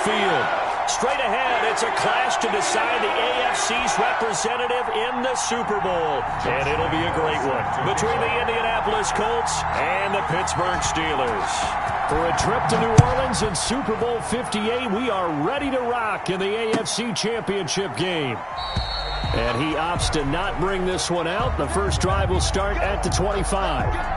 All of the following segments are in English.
Field. Straight ahead, it's a clash to decide the AFC's representative in the Super Bowl. And it'll be a great one between the Indianapolis Colts and the Pittsburgh Steelers. For a trip to New Orleans in Super Bowl 58, we are ready to rock in the AFC Championship game. And he opts to not bring this one out. The first drive will start at the 25.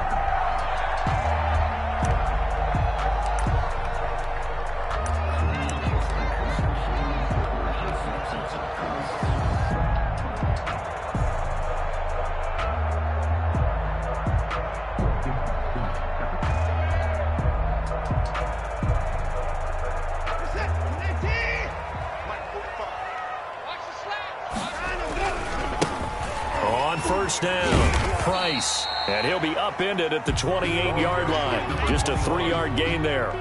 Down, Price, and he'll be upended at the 28-yard line. Just a 3-yard gain there.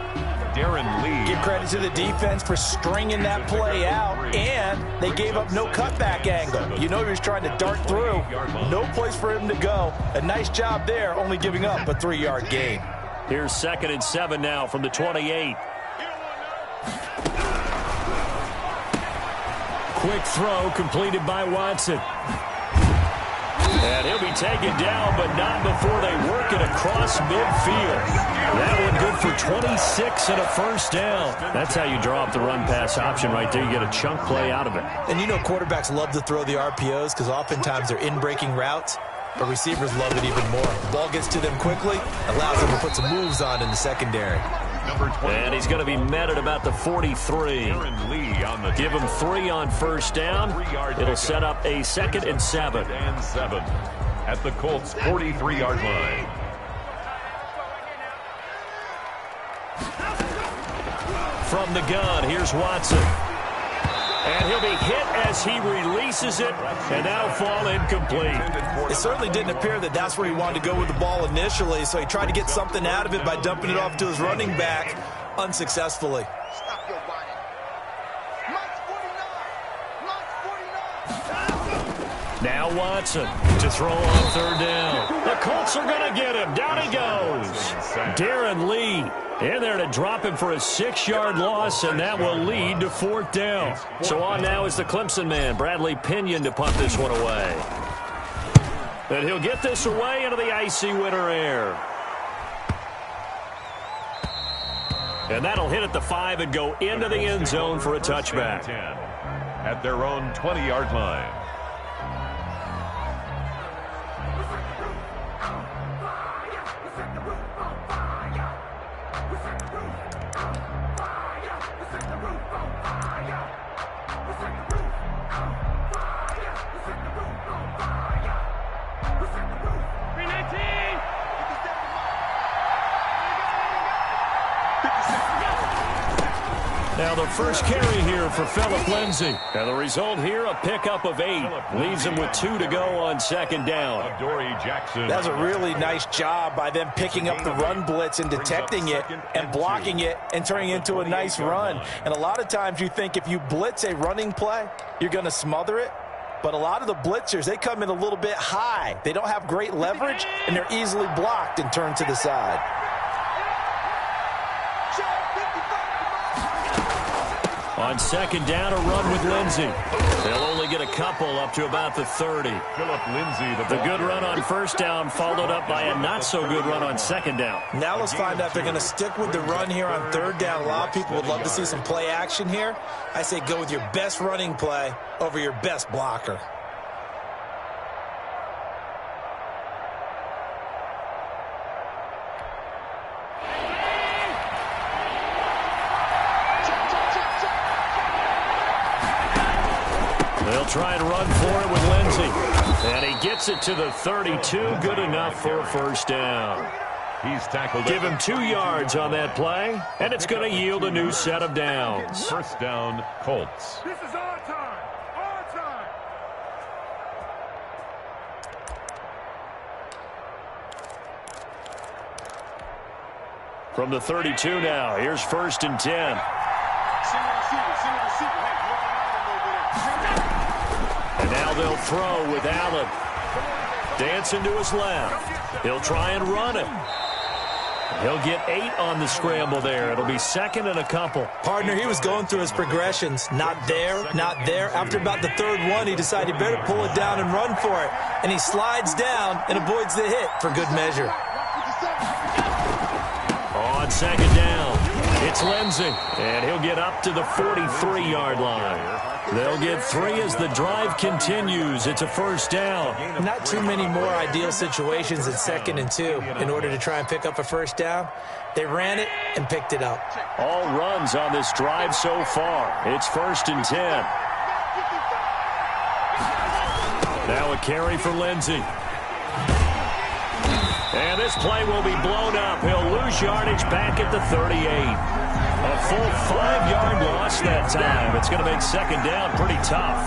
Darren Lee. Give credit to the defense for stringing that play out, and they gave up no cutback angle. You know he was trying to dart through. No place for him to go. A nice job there, only giving up a 3-yard gain. Here's 2nd and 7 now from the 28. Quick throw completed by Watson. And he'll be taken down, but not before they work it across midfield. That one good for 26 and a first down. That's how you draw up the run-pass option right there. You get a chunk play out of it. And you know quarterbacks love to throw the RPOs because oftentimes they're in-breaking routes, but receivers love it even more. The ball gets to them quickly, allows them to put some moves on in the secondary. And he's going to be met at about the 43. Give him 3 on first down. It'll set up a 2nd and 7. At the Colts' 43-yard line. From the gun, here's Watson. And he'll be hit as he releases it, and that'll fall incomplete. It certainly didn't appear that that's where he wanted to go with the ball initially, so he tried to get something out of it by dumping it off to his running back unsuccessfully. Stop your whining. Mike 49. Now Watson to throw on 3rd down. The Colts are going to get him. Down he goes. Darren Lee in there to drop him for a 6-yard loss, and that will lead to 4th down. So on now is the Clemson man, Bradley Pinion, to punt this one away. And he'll get this away into the icy winter air. And that'll hit at the 5 and go into the end zone for a touchback. At their own 20-yard line. Now the first carry here for Phillip Lindsay. And the result here, a pickup of 8. Leaves him with 2 to go on 2nd down. That's a really nice job by them picking up the run blitz and detecting it and blocking it and turning it into a nice run. And a lot of times you think if you blitz a running play, you're going to smother it. But a lot of the blitzers, they come in a little bit high. They don't have great leverage, and they're easily blocked and turned to the side. On 2nd down, a run with Lindsay. They'll only get a couple up to about the 30. Phillip Lindsay, the good run on 1st down followed up by a not-so-good run on 2nd down. Now let's find out if they're going to stick with the run here on 3rd down. A lot of people would love to see some play action here. I say go with your best running play over your best blocker. They'll try and run for it with Lindsay. And he gets it to the 32. Good enough for a 1st down. He's tackled. Give him 2 yards on that play, and it's going to yield a new set of downs. 1st down, Colts. This is our time. Our time. From the 32 now, here's 1st and 10. And now they'll throw with Allen. Dancing to his left. He'll try and run it. He'll get 8 on the scramble there. It'll be second and a couple. Partner, he was going through his progressions. Not there, not there. After about the third one, he decided he better pull it down and run for it. And he slides down and avoids the hit for good measure. On second down, it's Lindsey. And he'll get up to the 43-yard line. They'll get 3 as the drive continues. It's a first down. Not too many more ideal situations at 2nd and 2 in order to try and pick up a first down. They ran it and picked it up. All runs on this drive so far. It's 1st and 10. Now a carry for Lindsey. And this play will be blown up. He'll lose yardage back at the 38. A full 5-yard loss that time. It's going to make second down pretty tough.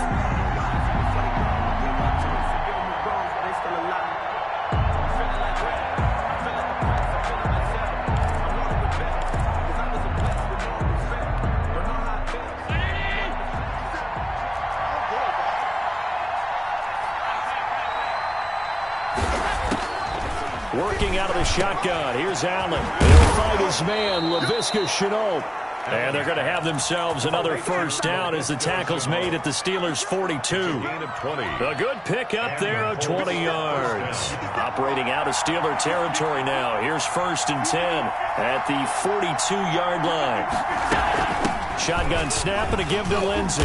Working out of the shotgun. Here's Allen. He'll find his man, Laviska Shenault. And they're going to have themselves another first down as the tackle's made at the Steelers' 42. A good pick up there of 20 yards. Operating out of Steeler territory now. Here's 1st and 10 at the 42-yard line. Shotgun snap and a give to Lindsey.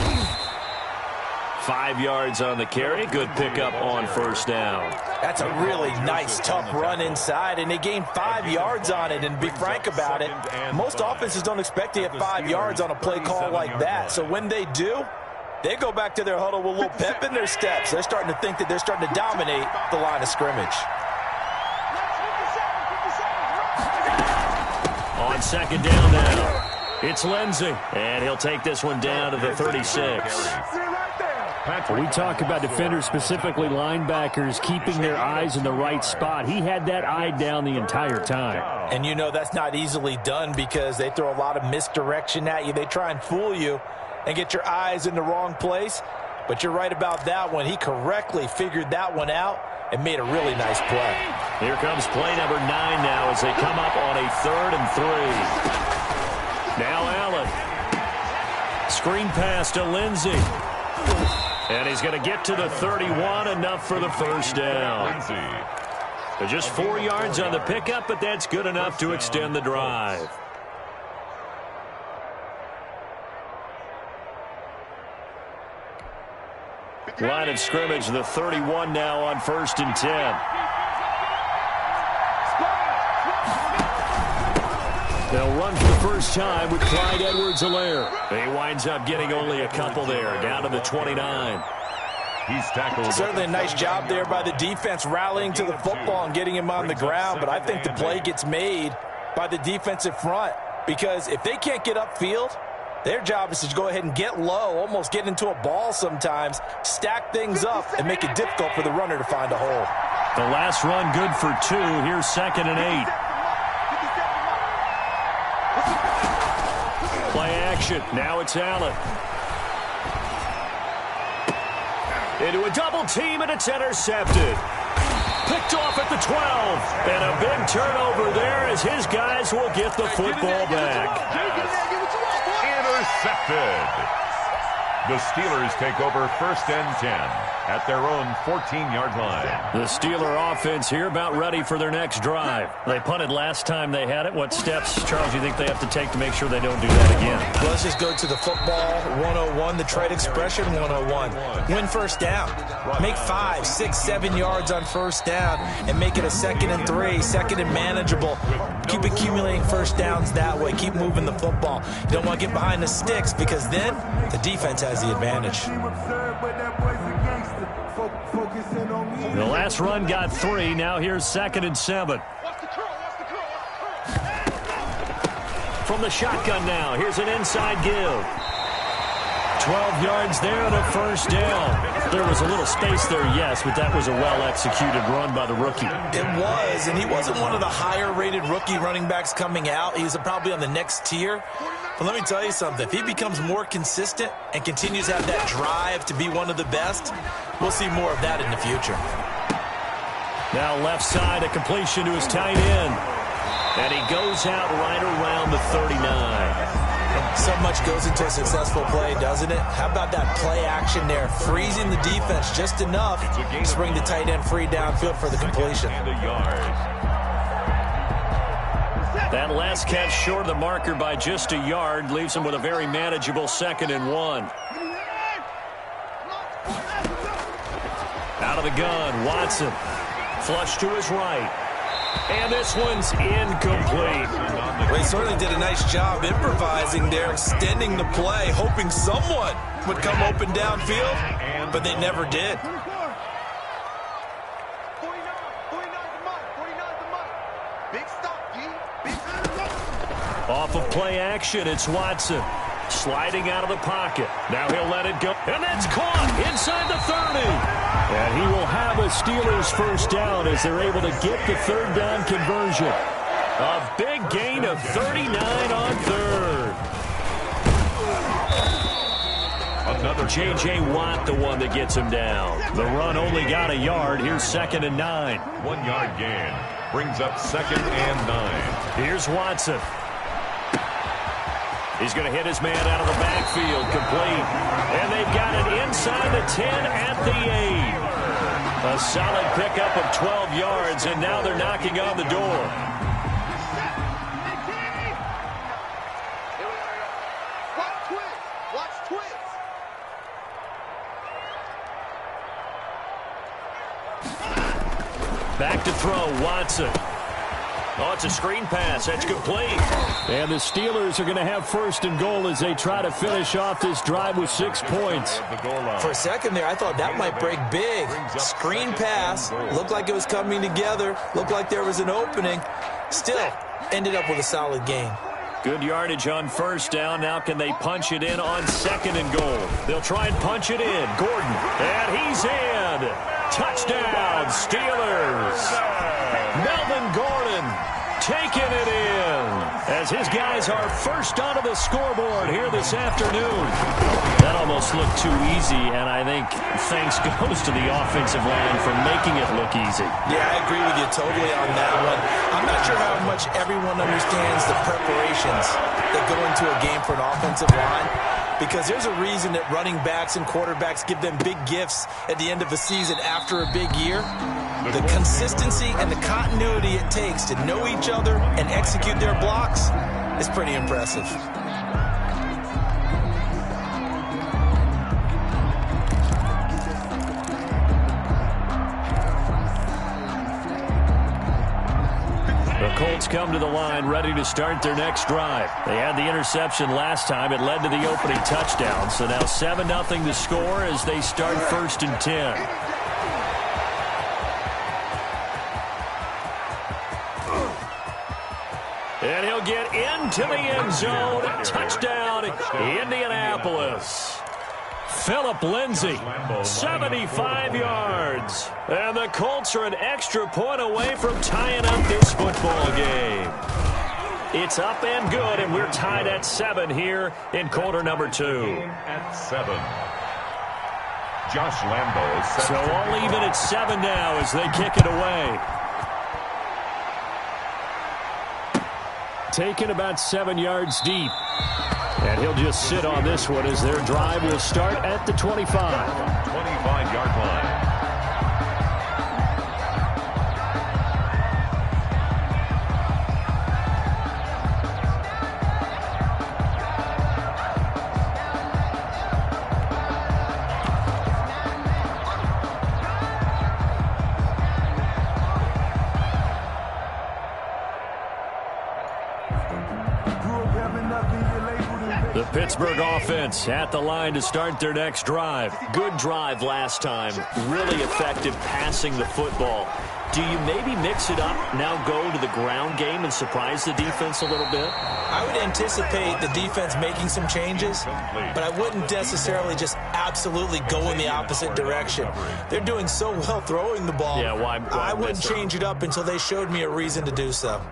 5 yards on the carry. Good pickup on first down. That's a really nice, tough run inside, and they gained 5 yards on it. And to be frank about it, most offenses don't expect to get 5 yards on a play call like that. So when they do, they go back to their huddle with a little pep in their steps. They're starting to think that they're starting to dominate the line of scrimmage. On second down now, it's Lindsey, and he'll take this one down to the 36. We talk about defenders, specifically linebackers, keeping their eyes in the right spot. He had that eye down the entire time. And you know that's not easily done because they throw a lot of misdirection at you. They try and fool you and get your eyes in the wrong place. But you're right about that one. He correctly figured that one out and made a really nice play. Here comes play number 9 now as they come up on a 3rd and 3. Now Allen. Screen pass to Lindsey. And he's going to get to the 31, enough for the first down. Just 4 yards on the pickup, but that's good enough to extend the drive. Line of scrimmage, the 31 now on 1st and 10. They'll run for the first time with Clyde Edwards-Helaire. He winds up getting only a couple there, down to the 29. He's tackled. Certainly a nice job there by the defense rallying to the football and getting him on the ground, but I think the play gets made by the defensive front because if they can't get upfield, their job is to go ahead and get low, almost get into a ball sometimes, stack things up, and make it difficult for the runner to find a hole. The last run good for 2. Here's 2nd and 8. Play action. Now it's Allen. Into a double team, and it's intercepted. Picked off at the 12. And a big turnover there as his guys will get the football back. Intercepted. The Steelers take over 1st and 10 at their own 14-yard line. The Steeler offense here about ready for their next drive. They punted last time they had it. What steps, Charles, you think they have to take to make sure they don't do that again? Well, let's just go to the football 101, the trade expression 101. Win first down. Make 5, 6, 7 yards on first down and make it a 2nd and 3, 2nd and manageable. Keep accumulating first downs that way. Keep moving the football. You don't want to get behind the sticks because then the defense has the advantage. The last run got 3. Now here's 2nd and 7. From the shotgun now, here's an inside give. 12 yards there and a first down. There was a little space there, yes, but that was a well-executed run by the rookie. It was, and he wasn't one of the higher-rated rookie running backs coming out. He's probably on the next tier. But let me tell you something. If he becomes more consistent and continues to have that drive to be one of the best, we'll see more of that in the future. Now left side, a completion to his tight end. And he goes out right around the 39. So much goes into a successful play, doesn't it? How about that play action there? Freezing the defense just enough to bring the tight end free downfield for the completion. That last catch short of the marker by just a yard leaves him with a very manageable 2nd and 1. Out of the gun, Watson. Flush to his right. And this one's incomplete. Well, he certainly did a nice job improvising there, extending the play, hoping someone would come open downfield, but they never did. 49 the mark. Big stop, G. Big stop. Off of play action, it's Watson. Sliding out of the pocket. Now he'll let it go. And that's caught inside the 30. And he will have a Steelers first down as they're able to get the 3rd down conversion. A big gain of 39 on 3rd. Another J.J. Watt, the one that gets him down. The run only got a yard. Here's 2nd and 9. 1 yard gain. Brings up 2nd and 9. Here's Watson. He's going to hit his man out of the backfield, complete. And they've got it inside the 10 at the 8. A solid pickup of 12 yards, and now they're knocking on the door. Watch twist. Watch twist. Back to throw, Watson. Oh, it's a screen pass. That's complete. And the Steelers are going to have 1st and goal as they try to finish off this drive with 6 points. For a second there, I thought that might break big. Screen pass. Looked like it was coming together. Looked like there was an opening. Still, ended up with a solid gain. Good yardage on 1st down. Now can they punch it in on 2nd and goal? They'll try and punch it in. Gordon. And he's in. Touchdown, Steelers. Melvin Gordon taking it in as his guys are first onto the scoreboard here this afternoon. That almost looked too easy, and I think thanks goes to the offensive line for making it look easy. Yeah, I agree with you totally on that one. I'm not sure how much everyone understands the preparations that go into a game for an offensive line, because there's a reason that running backs and quarterbacks give them big gifts at the end of the season after a big year. The consistency and the continuity it takes to know each other and execute their blocks is pretty impressive. The Colts come to the line ready to start their next drive. They had the interception last time. It led to the opening touchdown. So now 7-0 to score as they start 1st and 10. And he'll get into the end zone. Touchdown, Indianapolis. Phillip Lindsay, 75 yards. And the Colts are an extra point away from tying up this football game. It's up and good, and we're tied at 7 here in quarter number 2. At 7. Josh Lambo is set. So all even at 7 now as they kick it away. Taken about 7 yards deep. And he'll just sit on this one as their drive will start at the 25. 25-yard line. The Pittsburgh offense at the line to start their next drive. Good drive last time. Really effective passing the football. Do you maybe mix it up, now go to the ground game and surprise the defense a little bit? I would anticipate the defense making some changes, but I wouldn't necessarily just absolutely go in the opposite direction. They're doing so well throwing the ball. Yeah, why I wouldn't change it up until they showed me a reason to do so.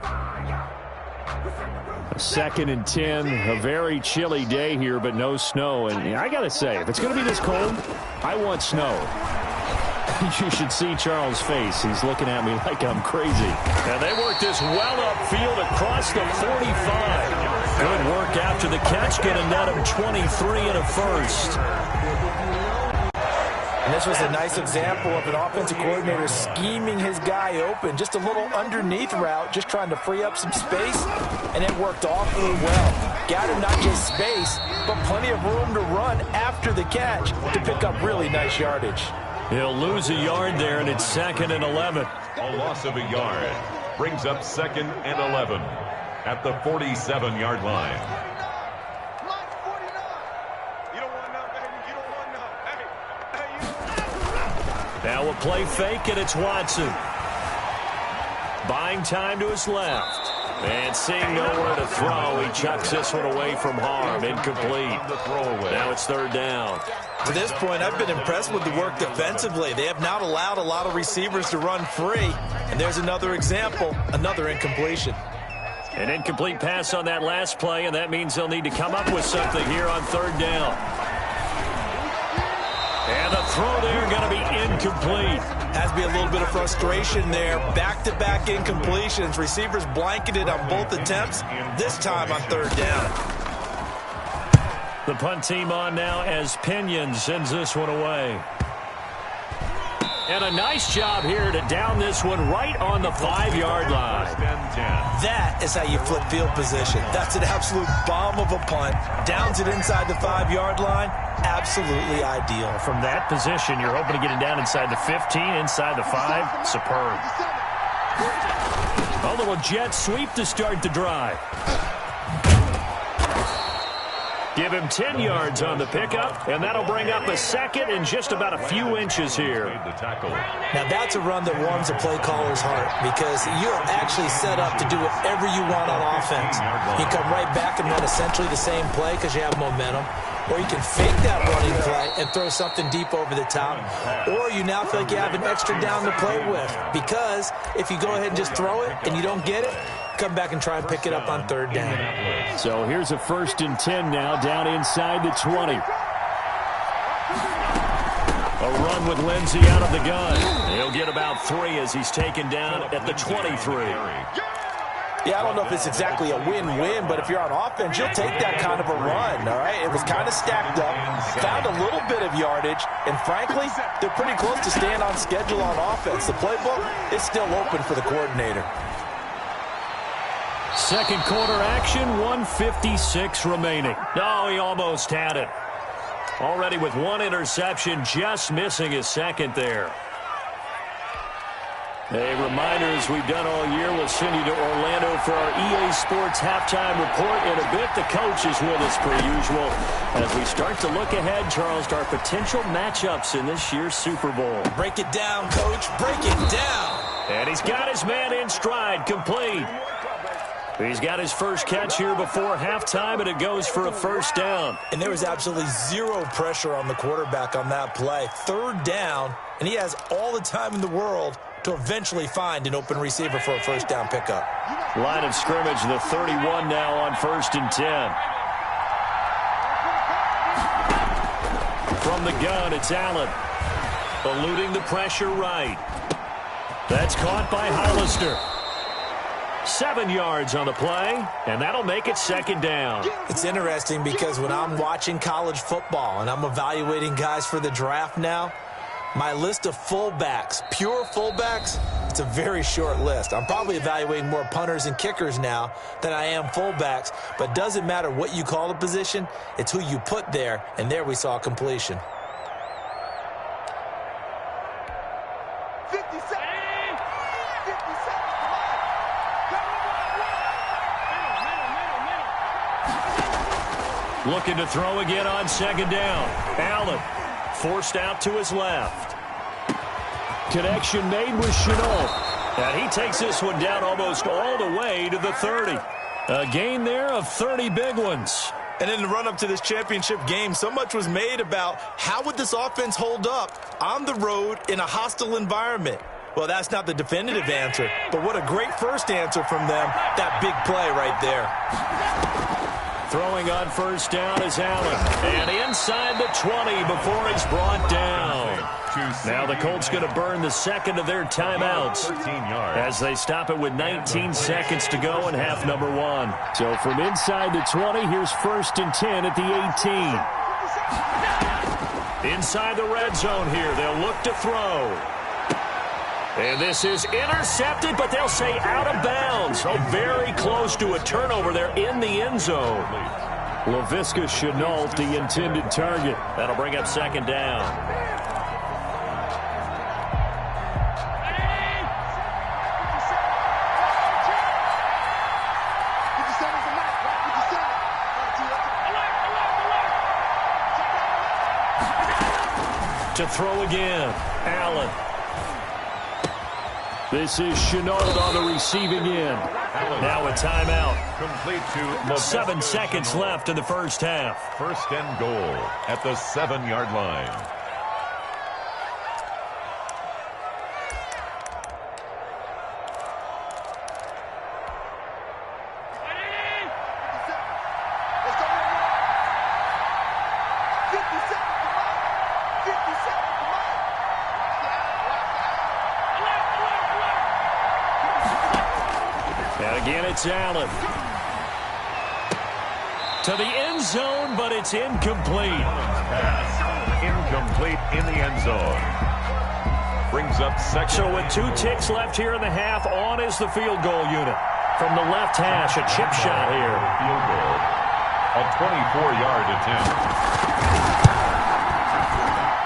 2nd and 10, a very chilly day here, but no snow. And I got to say, if it's going to be this cold, I want snow. You should see Charles' face. He's looking at me like I'm crazy. And they work this well upfield across the 45. Good work after the catch. Going to net him 23 and a first. And this was a nice example of an offensive coordinator scheming his guy open. Just a little underneath route, just trying to free up some space, and it worked awfully well. Got him not just space, but plenty of room to run after the catch to pick up really nice yardage. He'll lose a yard there, and it's 2nd and 11. A loss of a yard brings up 2nd and 11 at the 47-yard line. Now a play fake, and it's Watson. Buying time to his left. And seeing nowhere to throw, he chucks this one away from harm. Incomplete. Now it's 3rd down. To this point, I've been impressed with the work defensively. They have not allowed a lot of receivers to run free. And there's another example, another incompletion. An incomplete pass on that last play, and that means they'll need to come up with something here on 3rd down. And the throw there going to be incomplete. Has to be a little bit of frustration there. Back-to-back incompletions. Receivers blanketed on both attempts, this time on 3rd down. The punt team on now as Pinion sends this one away. And a nice job here to down this one right on the 5-yard line. That is how you flip field position. That's an absolute bomb of a punt. Downs it inside the 5-yard line. Absolutely ideal. From that position, you're hoping to get it down inside the 15, inside the 5. Superb. A little jet sweep to start the drive. Give him 10 yards on the pickup, and that'll bring up a 2nd and just about a few inches here. Now that's a run that warms a play caller's heart because you're actually set up to do whatever you want on offense. You come right back and run essentially the same play because you have momentum, or you can fake that running play and throw something deep over the top, or you now feel like you have an extra down to play with because if you go ahead and just throw it and you don't get it, come back and try and pick it up on 3rd down. So here's a 1st and 10 now down inside the 20. A run with Lindsey out of the gun. He'll get about 3 as he's taken down at the 23. Yeah, I don't know if it's exactly a win-win, but if you're on offense, you'll take that kind of a run, all right? It was kind of stacked up, found a little bit of yardage, and frankly, they're pretty close to staying on schedule on offense. The playbook is still open for the coordinator. 2nd quarter action, 1:56 remaining. No, he almost had it. Already with 1 interception, just missing his 2nd there. A reminder, as we've done all year, we'll send you to Orlando for our EA Sports halftime report in a bit. The coach is with us per usual as we start to look ahead, Charles, to our potential matchups in this year's Super Bowl. Break it down, Coach. Break it down. And he's got his man in stride, complete. He's got his first catch here before halftime, and it goes for a 1st down. And there was absolutely zero pressure on the quarterback on that play. 3rd down, and he has all the time in the world to eventually find an open receiver for a 1st down pickup. Line of scrimmage, the 31 now on 1st and 10. From the gun, it's Allen. Eluding the pressure right. That's caught by Hollister. 7 yards on the play, and that'll make it 2nd down. It's interesting because when I'm watching college football and I'm evaluating guys for the draft now, my list of fullbacks, pure fullbacks, it's a very short list. I'm probably evaluating more punters and kickers now than I am fullbacks, but it doesn't matter what you call the position, it's who you put there, and there we saw completion. 50 seconds. 50 seconds. Looking to throw again on 2nd down. Allen forced out to his left. Connection made with Chenault. And he takes this one down almost all the way to the 30. A gain there of 30 big ones. And in the run-up to this championship game, so much was made about how would this offense hold up on the road in a hostile environment. Well, that's not the definitive answer, but what a great first answer from them, that big play right there. Throwing on 1st down is Allen. And inside the 20 before he's brought down. Now the Colts going to burn the second of their timeouts as they stop it with 19 seconds to go in half number 1. So from inside the 20, here's 1st and 10 at the 18. Inside the red zone here, they'll look to throw. And this is intercepted, but they'll say out of bounds. So very close to a turnover there in the end zone. Laviska Shenault, the intended target. That'll bring up 2nd down. To throw again, Allen. This is Shenault on the receiving end. Now a timeout. Complete to 7 seconds left in the first half. 1st and goal at the 7-yard line. It's Allen. To the end zone, but it's incomplete. Incomplete in the end zone. Brings up 2nd. So with 2 ticks left here in the half, on is the field goal unit. From the left hash, a chip shot here. Field goal. A 24-yard attempt.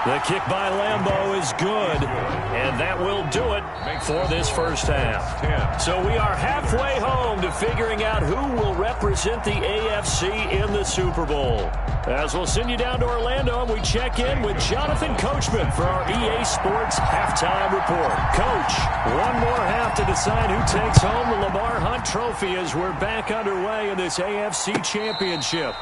The kick by Lambeau is good, and that will do it for this first half. So we are halfway home to figuring out who will represent the AFC in the Super Bowl. As we'll send you down to Orlando, and we check in with Jonathan Coachman for our EA Sports Halftime Report. Coach, one more half to decide who takes home the Lamar Hunt Trophy as we're back underway in this AFC Championship.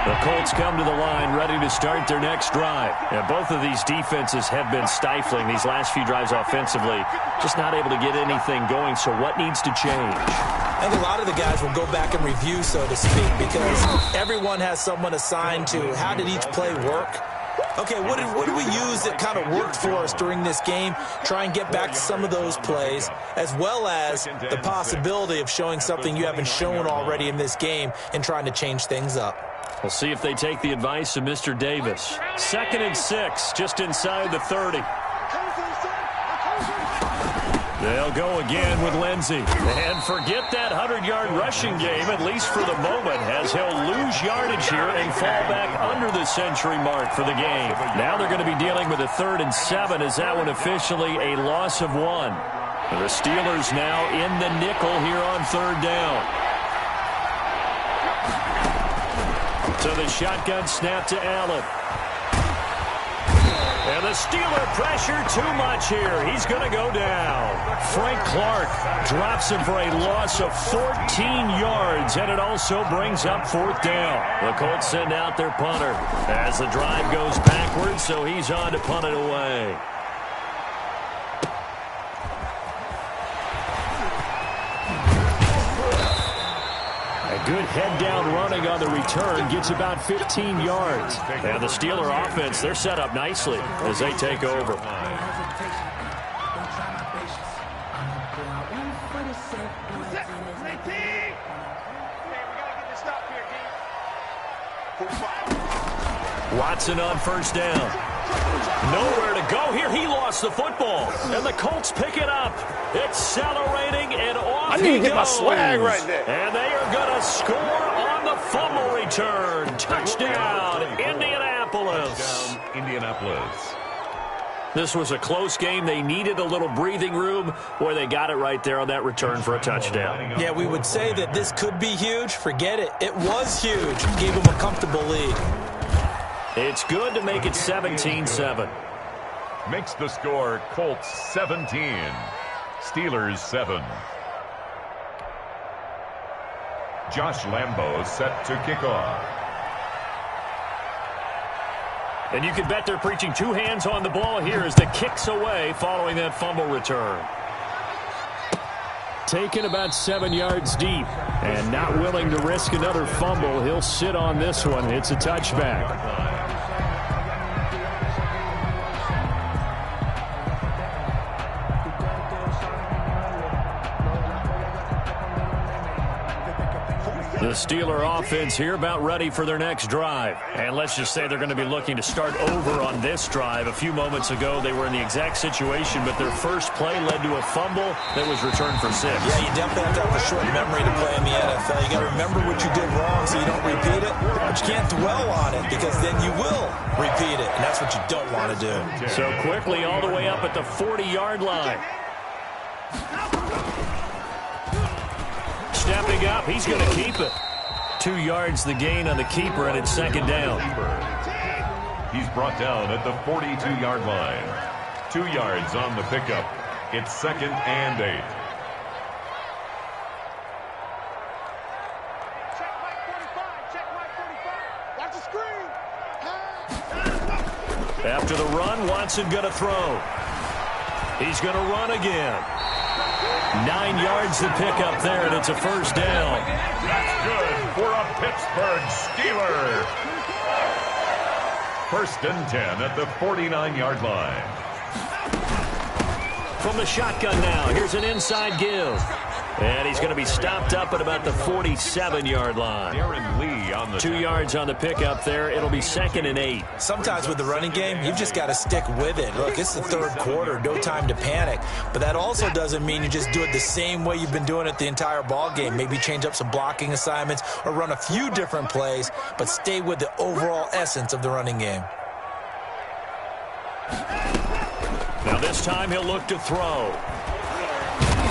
The Colts come to the line ready to start their next drive. And both of these defenses have been stifling these last few drives offensively. Just not able to get anything going, so what needs to change? I think a lot of the guys will go back and review, so to speak, because everyone has someone assigned to how did each play work. Okay, what did we use that kind of worked for us during this game? Try and get back to some of those plays, as well as the possibility of showing something you haven't shown already in this game and trying to change things up. We'll see if they take the advice of Mr. Davis. 2nd and 6, just inside the 30. They'll go again with Lindsey. And forget that 100-yard rushing game, at least for the moment, as he'll lose yardage here and fall back under the century mark for the game. Now they're going to be dealing with a 3rd and 7, as that one officially a loss of 1. The Steelers now in the nickel here on 3rd down. So the shotgun snap to Allen. And the Steeler pressure too much here. He's going to go down. Frank Clark drops him for a loss of 14 yards, and it also brings up 4th down. The Colts send out their punter as the drive goes backwards, so he's on to punt it away. Good head-down running on the return. Gets about 15 yards. And the Steeler offense, they're set up nicely as they take over. Watson on 1st down. Nowhere to go here. He lost the football. And the Colts pick it up. Accelerating and off he goes. I need to get my swag right there. And they are going to score on the fumble return. Touchdown, Indianapolis. Indianapolis. This was a close game. They needed a little breathing room where they got it right there on that return for a touchdown. Yeah, we would say that this could be huge. Forget it. It was huge. Gave them a comfortable lead. It's good to make it 17-7. Makes the score Colts 17, Steelers 7. Josh Lambeau set to kick off. And you can bet they're preaching 2 hands on the ball here as the kick's away following that fumble return. taken about 7 yards deep. And not willing to risk another fumble. He'll sit on this one. It's a touchback. The Steeler offense here about ready for their next drive. And let's just say they're going to be looking to start over on this drive. A few moments ago, they were in the exact situation, but their first play led to a fumble that was returned for 6. Yeah, you definitely have to have a short memory to play in the NFL. You got to remember what you did wrong so you don't repeat it, but you can't dwell on it because then you will repeat it, and that's what you don't want to do. So quickly all the way up at the 40-yard line. Stepping up, he's going to keep it. 2 yards the gain on the keeper, and it's second down. He's brought down at the 42-yard line. 2 yards on the pickup. It's second and 8. Check Mike 45. Check Mike 45. Watch the screen. After the run, Watson going to throw. He's going to run again. 9 yards to pick up there, and it's a first down. That's good for a Pittsburgh Steeler. First and 10 at the 49-yard line. From the shotgun now, here's an inside give. And he's going to be stopped up at about the 47-yard line. Darren Lee on the 2 yards on the pickup there. It'll be second and 8. Sometimes with the running game, you've just got to stick with it. Look, it's the third quarter, no time to panic. But that also doesn't mean you just do it the same way you've been doing it the entire ball game. Maybe change up some blocking assignments or run a few different plays, but stay with the overall essence of the running game. Now this time he'll look to throw.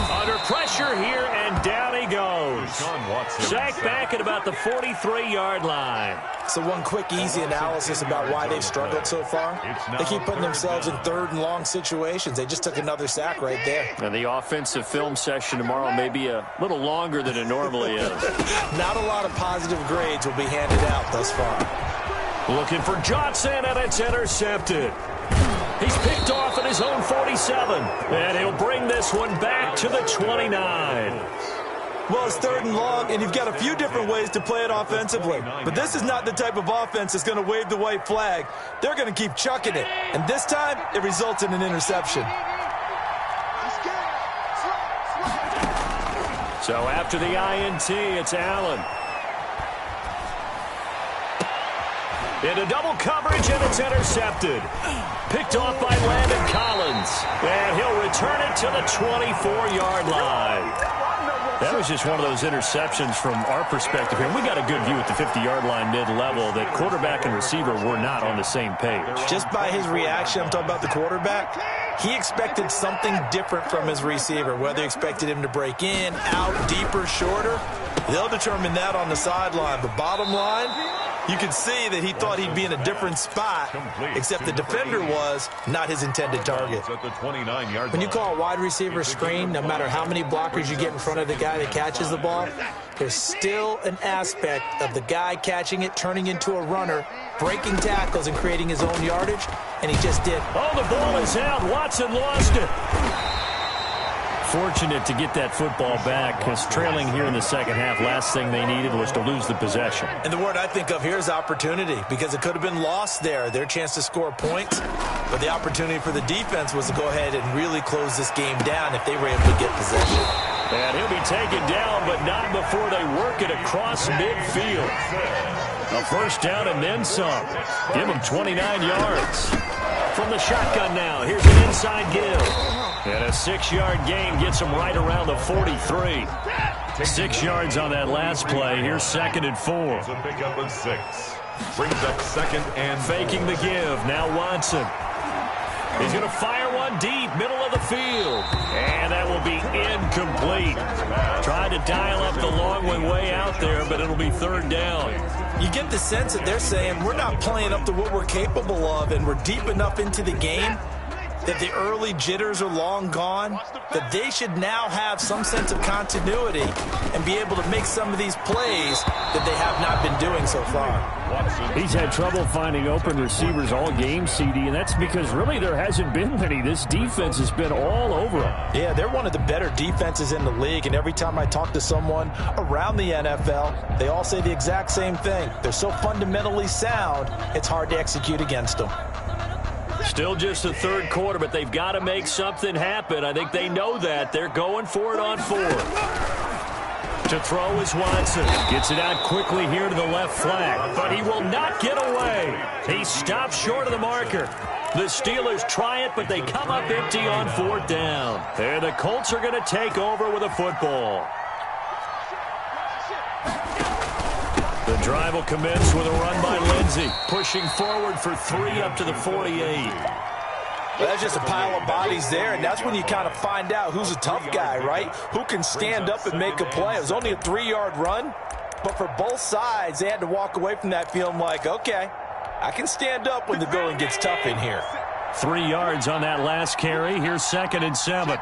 Under pressure here, and down he goes. Sacked back at about the 43-yard line. So one quick, easy analysis about why they've struggled so far. They keep putting themselves in third and long situations. They just took another sack right there. And the offensive film session tomorrow may be a little longer than it normally is. Not a lot of positive grades will be handed out thus far. Looking for Johnson, and it's intercepted. He's picked off at his own 47, and he'll bring this one back to the 29. Well, it's third and long, and you've got a few different ways to play it offensively. But this is not the type of offense that's going to wave the white flag. They're going to keep chucking it. And this time, it results in an interception. So after the INT, it's Allen. Into double coverage, and it's intercepted. Picked off by Landon Collins. And he'll return it to the 24-yard line. That was just one of those interceptions from our perspective here. We got a good view at the 50-yard line mid-level that quarterback and receiver were not on the same page. Just by his reaction, I'm talking about the quarterback, he expected something different from his receiver. Whether he expected him to break in, out, deeper, shorter, they'll determine that on the sideline. But bottom line, you could see that he thought he'd be in a different spot, except the defender was not his intended target. When you call a wide receiver screen, no matter how many blockers you get in front of the guy that catches the ball, there's still an aspect of the guy catching it, turning into a runner, breaking tackles and creating his own yardage, and he just did. Oh, the ball is out. Watson lost it. Fortunate to get that football back, because trailing here in the second half, last thing they needed was to lose the possession. And the word I think of here is opportunity, because it could have been lost there, their chance to score points. But the opportunity for the defense was to go ahead and really close this game down if they were able to get possession. And he'll be taken down, but not before they work it across midfield. A first down and then some. Give him 29 yards. From the shotgun now, here's an inside give. And a 6-yard gain gets him right around the 43. 6 yards on that last play. Here's second and 4. It's a pickup of 6. Brings up second and faking the give. Now Watson. He's going to fire one deep, middle of the field. And that will be incomplete. Tried to dial up the long one way out there, but it'll be third down. You get the sense that they're saying we're not playing up to what we're capable of, and we're deep enough into the game that the early jitters are long gone, that they should now have some sense of continuity and be able to make some of these plays that they have not been doing so far. He's had trouble finding open receivers all game, CD, and that's because really there hasn't been many. This defense has been all over him. Yeah, they're one of the better defenses in the league, and every time I talk to someone around the NFL, they all say the exact same thing. They're so fundamentally sound, it's hard to execute against them. Still just the third quarter, but they've got to make something happen. I think they know that. They're going for it on fourth. To throw is Watson. Gets it out quickly here to the left flank, but he will not get away. He stops short of the marker. The Steelers try it, but they come up empty on fourth down. And the Colts are going to take over with a football. The drive will commence with a run by Lindsey, pushing forward for 3 up to the 48. Well, that's just a pile of bodies there, and that's when you kind of find out who's a tough guy, right? Who can stand up and make a play. It was only a 3-yard run, but for both sides, they had to walk away from that feeling like, okay, I can stand up when the going gets tough in here. 3 yards on that last carry. Here's 2nd and 7.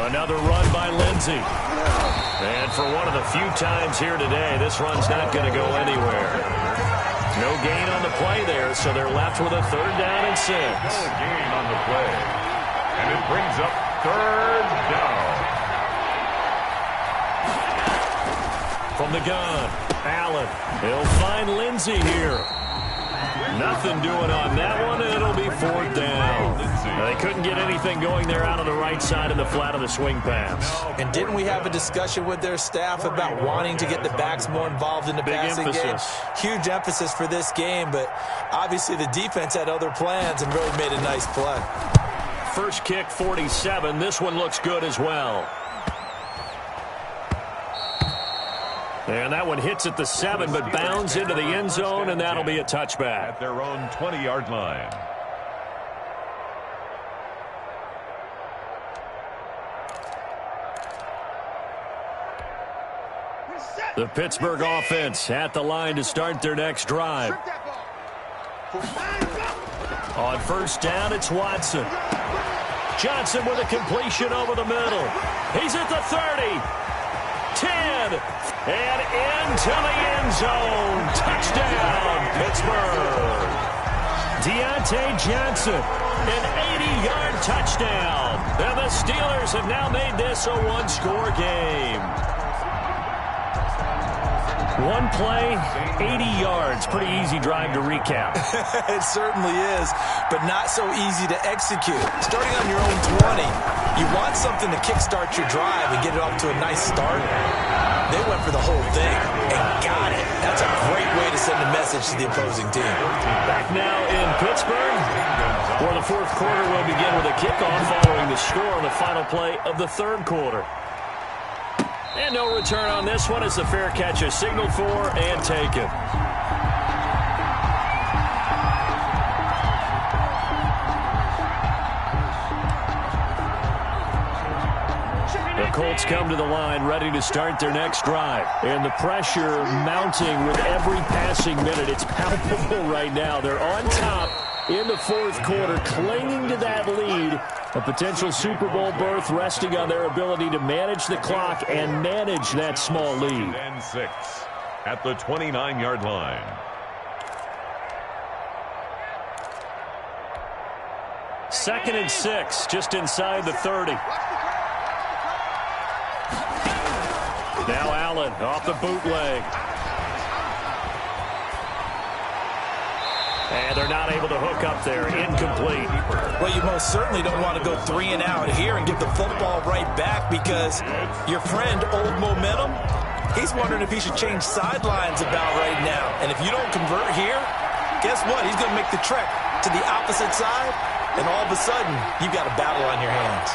Another run by Lindsey. And for one of the few times here today, this run's not going to go anywhere. No gain on the play there, so they're left with a 3rd down and 6. No gain on the play. And it brings up 3rd down. From the gun, Allen. He'll find Lindsey here. Nothing doing on that one, and it'll be 4th down. They couldn't get anything going there out on the right side of the flat of the swing pass. And didn't we have a discussion with their staff about wanting to get the backs more involved in the passing game? Huge emphasis for this game, but obviously the defense had other plans and really made a nice play. First kick, 47. This one looks good as well. And that one hits at the 7, but bounds into the end zone, and that'll be a touchback. At their own 20-yard line. The Pittsburgh offense at the line to start their next drive. On first down, it's Watson. Johnson with a completion over the middle. He's at the 30. 10, and into the end zone. Touchdown, Pittsburgh. Deontay Johnson, an 80-yard touchdown. And the Steelers have now made this a one-score game. One play, 80 yards. Pretty easy drive to recap. It certainly is, but not so easy to execute. Starting on your own 20, you want something to kickstart your drive and get it off to a nice start. They went for the whole thing and got it. That's a great way to send a message to the opposing team. Back now in Pittsburgh, where the fourth quarter will begin with a kickoff following the score on the final play of the third quarter. And no return on this one as the fair catch is signaled for and taken. The Colts come to the line ready to start their next drive. And the pressure mounting with every passing minute. It's palpable right now. They're on top in the fourth quarter, clinging to that lead. A potential Super Bowl berth resting on their ability to manage the clock and manage that small lead. And 6 at the 29-yard line. Second and 6, just inside the 30. Now Allen off the bootleg. And they're not able to hook up there. Incomplete. Well, you most certainly don't want to go 3 and out here and give the football right back because your friend, Old Momentum, he's wondering if he should change sidelines about right now. And if you don't convert here, guess what? He's going to make the trek to the opposite side, and all of a sudden, you've got a battle on your hands.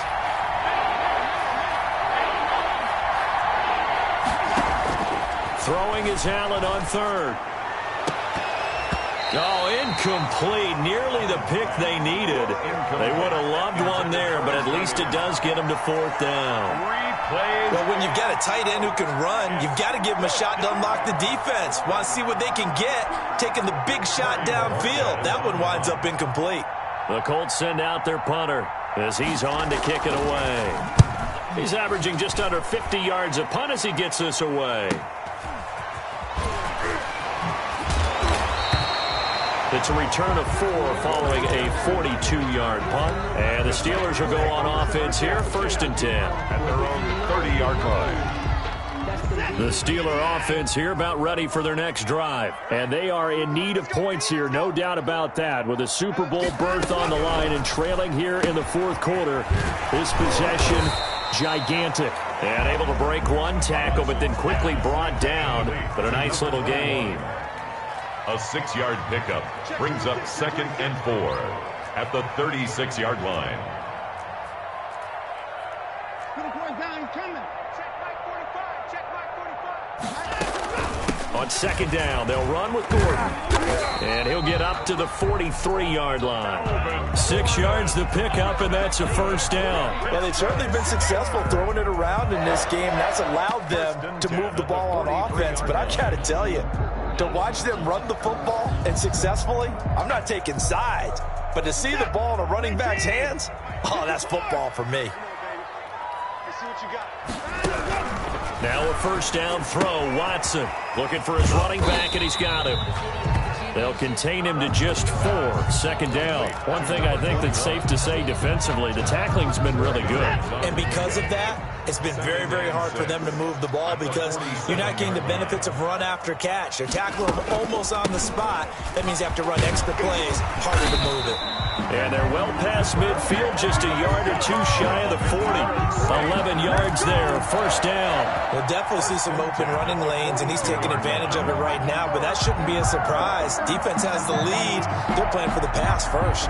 Throwing is Allen on third. Oh, incomplete. Nearly the pick they needed. They would have loved one there, but at least it does get them to fourth down. Well, when you've got a tight end who can run, you've got to give him a shot to unlock the defense. Want to see what they can get taking the big shot downfield. That one winds up incomplete. The Colts send out their punter as he's on to kick it away. He's averaging just under 50 yards a punt as he gets this away. It's a return of 4 following a 42-yard punt. And the Steelers will go on offense here, 1st and 10. At their own 30-yard line. The Steeler offense here about ready for their next drive. And they are in need of points here, no doubt about that. With a Super Bowl berth on the line and trailing here in the 4th quarter. This possession, gigantic. And able to break one tackle, but then quickly brought down. But a nice little gain. A 6-yard pickup brings up 2nd and 4 at the 36-yard line. On 2nd down, they'll run with Gordon. And he'll get up to the 43-yard line. 6 yards the pickup, and that's a 1st down. Well, they've certainly been successful throwing it around in this game. That's allowed them to move the ball on offense. But I got to tell you, to watch them run the football and successfully, I'm not taking sides. But to see the ball in a running back's hands, oh, that's football for me. Now a 1st down throw. Watson looking for his running back, and he's got him. They'll contain him to just 4. 2nd down. One thing I think that's safe to say defensively, the tackling's been really good. And because of that, it's been very, very hard for them to move the ball because you're not getting the benefits of run after catch. They're tackling them almost on the spot. That means you have to run extra plays, harder to move it. And they're well past midfield, just a yard or 2 shy of the 40. 11 yards there, 1st down. We'll definitely see some open running lanes, and he's taking advantage of it right now, but that shouldn't be a surprise. Defense has the lead. They're playing for the pass first.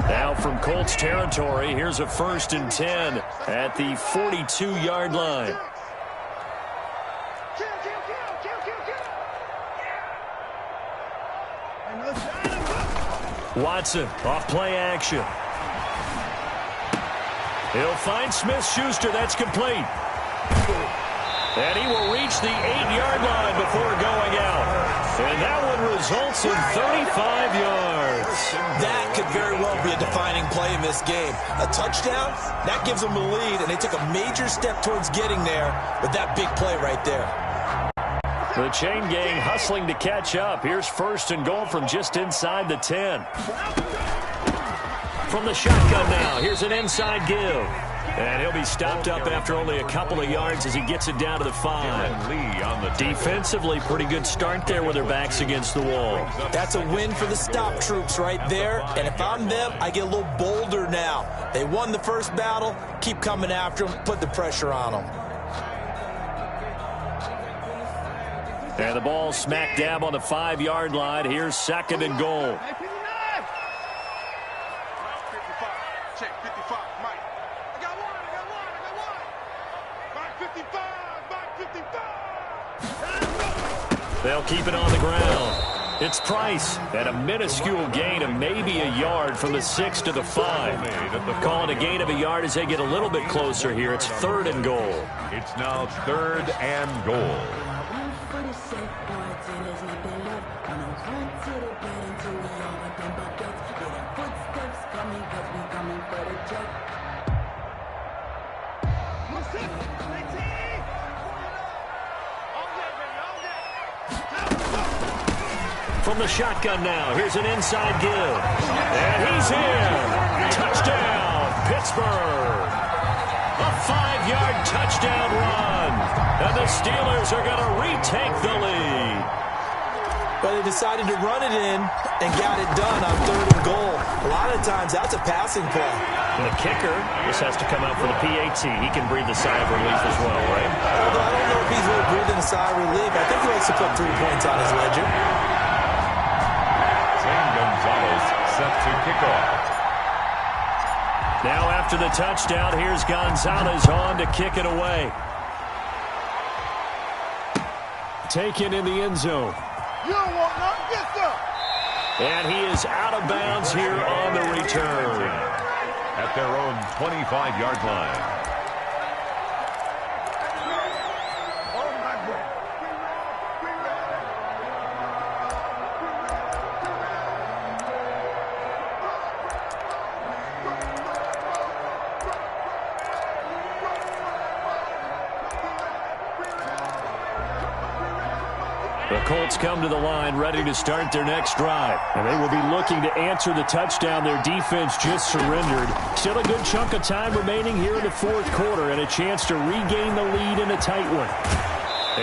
Now from Colts territory, here's a 1st and 10 at the 42-yard line. Watson off play action. He'll find Smith-Schuster. That's complete. And he will reach the 8-yard line before going out. And that one results in 35 yards. That could very well be a defining play in this game. A touchdown, that gives them the lead, and they took a major step towards getting there with that big play right there. The chain gang hustling to catch up. Here's 1st and goal from just inside the 10. From the shotgun now, here's an inside give. And he'll be stopped up after only a couple of yards as he gets it down to the 5. Defensively, pretty good start there with their backs against the wall. That's a win for the stop troops right there. And if I'm them, I get a little bolder now. They won the first battle. Keep coming after them. Put the pressure on them. And the ball smack dab on the 5-yard line. Here's 2nd and goal. Check 55, Mike. I got one. Back 55. They'll keep it on the ground. It's Price at a minuscule gain of maybe a yard from the 6 to the 5. Call it a gain of a yard as they get a little bit closer here. It's 3rd and goal. It's now 3rd and goal. From the shotgun now, here's an inside give. And he's in. Touchdown, Pittsburgh. A 5-yard touchdown run. And the Steelers are going to retake the lead. But they decided to run it in and got it done on 3rd and goal. A lot of times, that's a passing play. And the kicker just has to come out for the PAT. He can breathe a sigh of relief as well, right? Although I don't know if he's really breathing a sigh of relief. I think he likes to put 3 points on his ledger. Set to kick off. Now after the touchdown, here's Gonzalez on to kick it away. Taken in the end zone. You don't want nothing, get some. And he is out of bounds here on the return. At their own 25-yard line. Oh, my The Colts come to the line ready to start their next drive. And they will be looking to answer the touchdown their defense just surrendered. Still a good chunk of time remaining here in the fourth quarter and a chance to regain the lead in a tight one.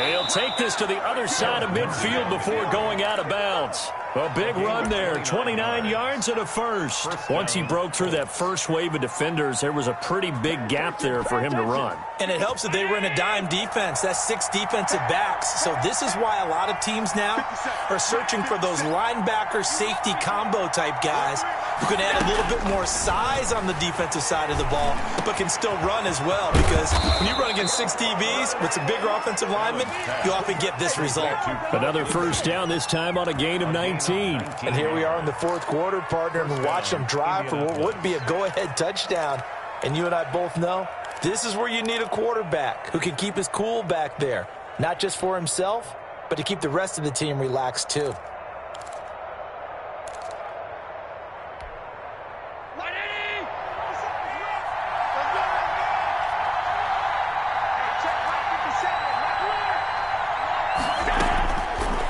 And he'll take this to the other side of midfield before going out of bounds. A big run there, 29 yards and a first. Once he broke through that first wave of defenders, there was a pretty big gap there for him to run. And it helps that they were in a dime defense. That's 6 defensive backs. So this is why a lot of teams now are searching for those linebacker safety combo type guys who can add a little bit more size on the defensive side of the ball, but can still run as well. Because when you run against 6 DBs with some bigger offensive linemen, you often get this result. Another first down, this time on a gain of 19. And here we are in the fourth quarter, partner, and watch them drive for what would be a go-ahead touchdown. And you and I both know this is where you need a quarterback who can keep his cool back there, not just for himself, but to keep the rest of the team relaxed too.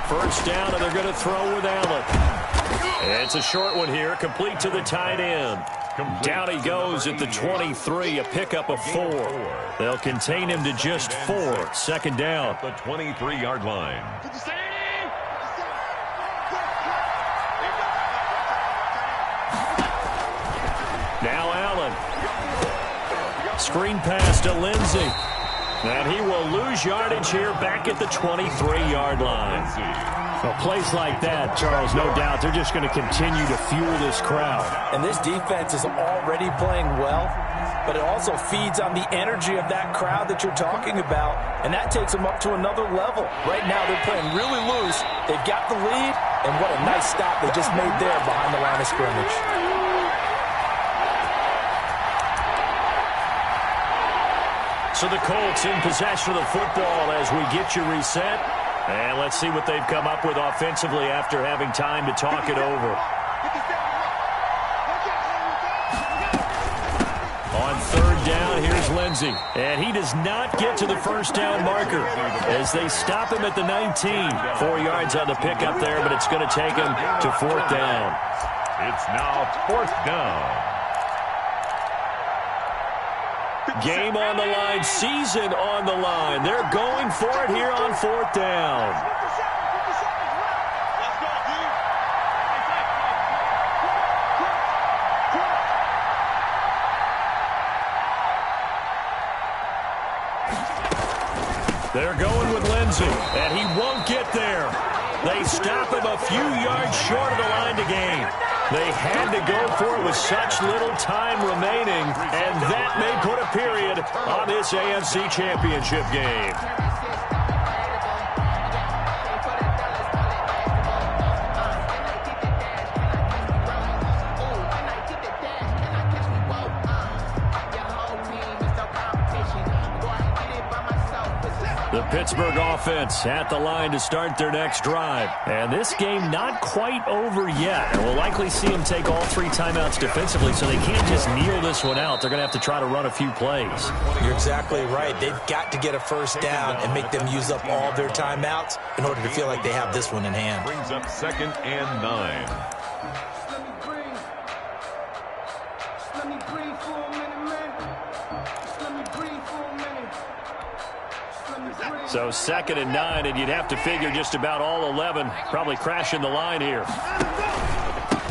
First down, and they're going to throw with Allen. It's a short one here, complete to the tight end. Down he goes at the 23, a pickup of 4. They'll contain him to just 4. Second down. The 23-yard line. Now Allen. Screen pass to Lindsey. And he will lose yardage here back at the 23-yard line. Well, plays like that, Charles, no doubt, they're just going to continue to fuel this crowd. And this defense is already playing well, but it also feeds on the energy of that crowd that you're talking about, and that takes them up to another level. Right now, they're playing really loose. They've got the lead, and what a nice stop they just made there behind the line of scrimmage. So the Colts in possession of the football as we get you reset. And let's see what they've come up with offensively after having time to talk it over. On third down, here's Lindsey. And he does not get to the first down marker as they stop him at the 19. 4 yards on the pickup there, but it's going to take him to fourth down. It's now fourth down. Game on the line, season on the line. They're going for it here on fourth down. They're going with Lindsey, and he won't get there. They stop him a few yards short of the line to gain. They had to go for it with such little time remaining, and that may put a period on this AFC Championship game. The Pittsburgh offense at the line to start their next drive. And this game not quite over yet. And we'll likely see them take all 3 timeouts defensively, so they can't just kneel this one out. They're going to have to try to run a few plays. You're exactly right. They've got to get a first down and make them use up all their timeouts in order to feel like they have this one in hand. Brings up 2nd and 9. So 2nd and 9, and you'd have to figure just about all 11 probably crashing the line here.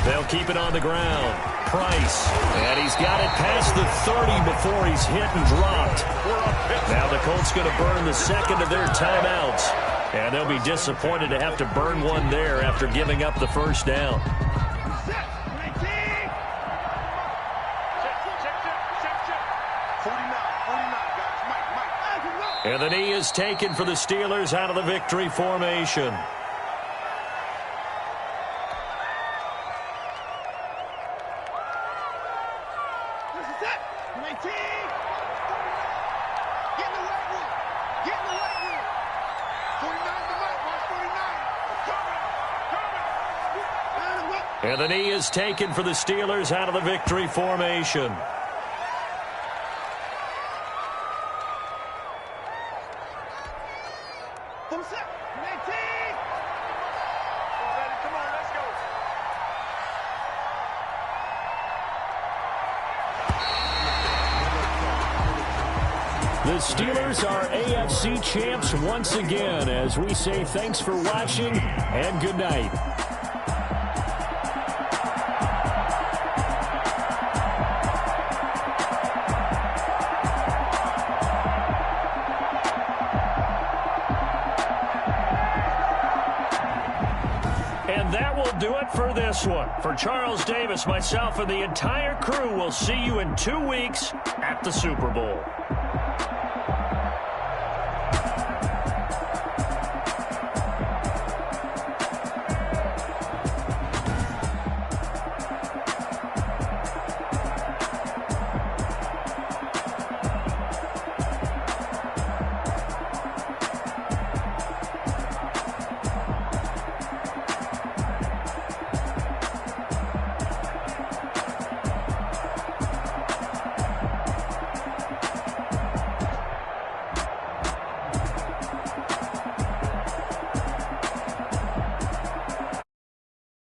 They'll keep it on the ground. Price, and he's got it past the 30 before he's hit and dropped. Now the Colts going to burn the second of their timeouts, and they'll be disappointed to have to burn one there after giving up the first down. And the knee is taken for the Steelers out of the victory formation. And the knee is taken for the Steelers out of the victory formation. The Steelers are AFC champs once again, as we say thanks for watching and good night. And that will do it for this one. For Charles Davis, myself, and the entire crew, we'll see you in 2 weeks at the Super Bowl.